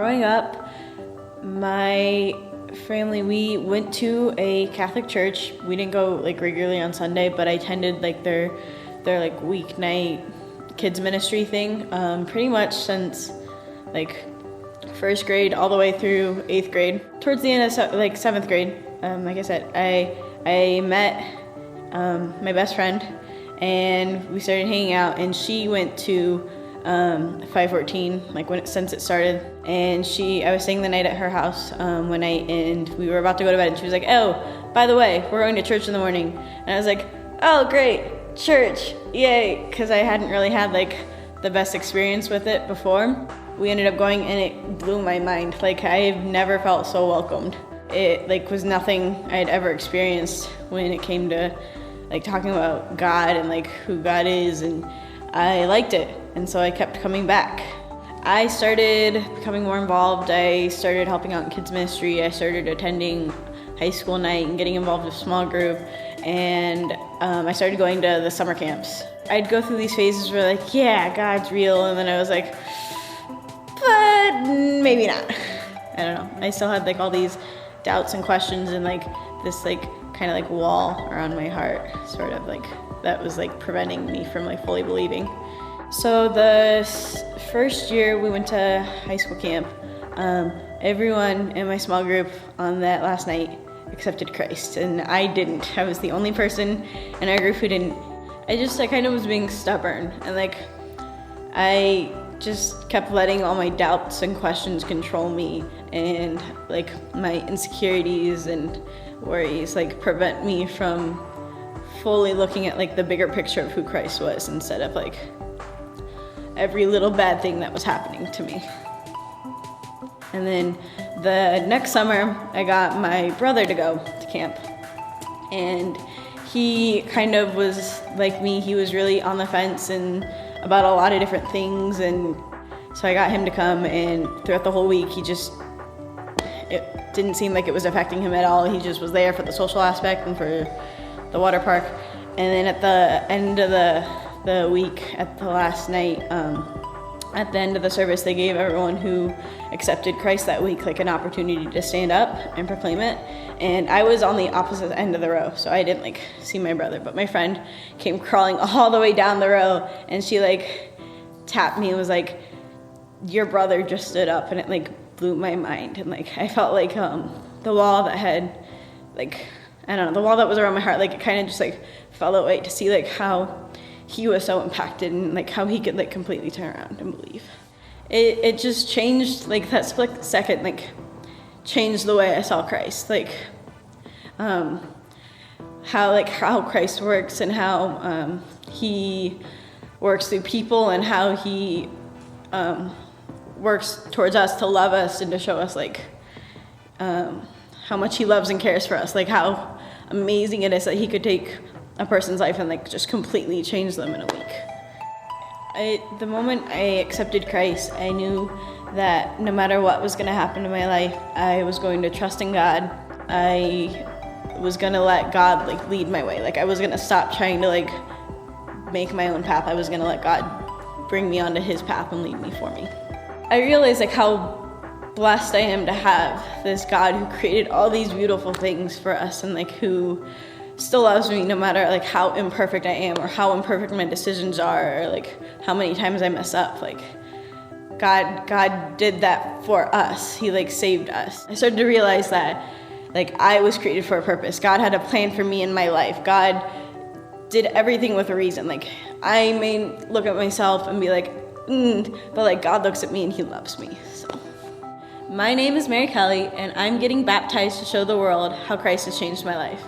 Growing up, my family, we went to a Catholic church. We didn't go like regularly on Sunday, but I attended like their like weeknight kids ministry thing pretty much since like first grade all the way through 8th grade. Towards the end of like 7th grade, like I said, I met my best friend and we started hanging out, and she went to Five14 like since it started, and I was staying the night at her house one night, and we were about to go to bed, and she was like, "Oh, by the way, we're going to church in the morning." And I was like, "Oh, great, church, yay," because I hadn't really had like the best experience with it before. We ended up going, and it blew my mind. Like, I've never felt so welcomed. It like was nothing I had ever experienced when it came to like talking about God and like who God is, and I liked it, and so I kept coming back. I started becoming more involved. I started helping out in kids ministry. I started attending high school night and getting involved with a small group, and I started going to the summer camps. I'd go through these phases where like, yeah, God's real, and then I was like, but maybe not. I don't know. I still had like all these doubts and questions, and like this like kind of like wall around my heart, sort of like that was like preventing me from like fully believing. So the first year we went to high school camp, everyone in my small group on that last night accepted Christ, and I didn't. I was the only person in our group who didn't. I kind of was being stubborn, and like I just kept letting all my doubts and questions control me, and like my insecurities and worries like prevent me from fully looking at like the bigger picture of who Christ was, instead of like every little bad thing that was happening to me. And then the next summer I got my brother to go to camp, and he kind of was like me. He was really on the fence and about a lot of different things, and so I got him to come, and throughout the whole week it didn't seem like it was affecting him at all. He just was there for the social aspect and for the water park. And then at the end of the week, at the last night, at the end of the service, they gave everyone who accepted Christ that week like an opportunity to stand up and proclaim it. And I was on the opposite end of the row, so I didn't like see my brother, but my friend came crawling all the way down the row, and she like tapped me and was like, "Your brother just stood up," and it like blew my mind. And like I felt like the wall that had like, I don't know, the wall that was around my heart, like it kind of just like fell away to see like how he was so impacted, and like how he could like completely turn around and believe. It just changed, like that split second like changed the way I saw Christ, like how Christ works, and how he works through people, and how he works towards us to love us and to show us like how much he loves and cares for us, like how amazing it is that he could take a person's life and like just completely change them in a week. The moment I accepted Christ, I knew that no matter what was going to happen in my life, I was going to trust in God. I was going to let God like lead my way. Like I was going to stop trying to like make my own path. I was going to let God bring me onto his path and lead me for me. I realized like how blessed I am to have this God who created all these beautiful things for us, and like who still loves me no matter like how imperfect I am, or how imperfect my decisions are, or like how many times I mess up. Like God did that for us. He like saved us. I started to realize that like I was created for a purpose. God had a plan for me in my life. God did everything with a reason. Like I may look at myself and be like, but like God looks at me and he loves me. So my name is Kelley, and I'm getting baptized to show the world how Christ has changed my life.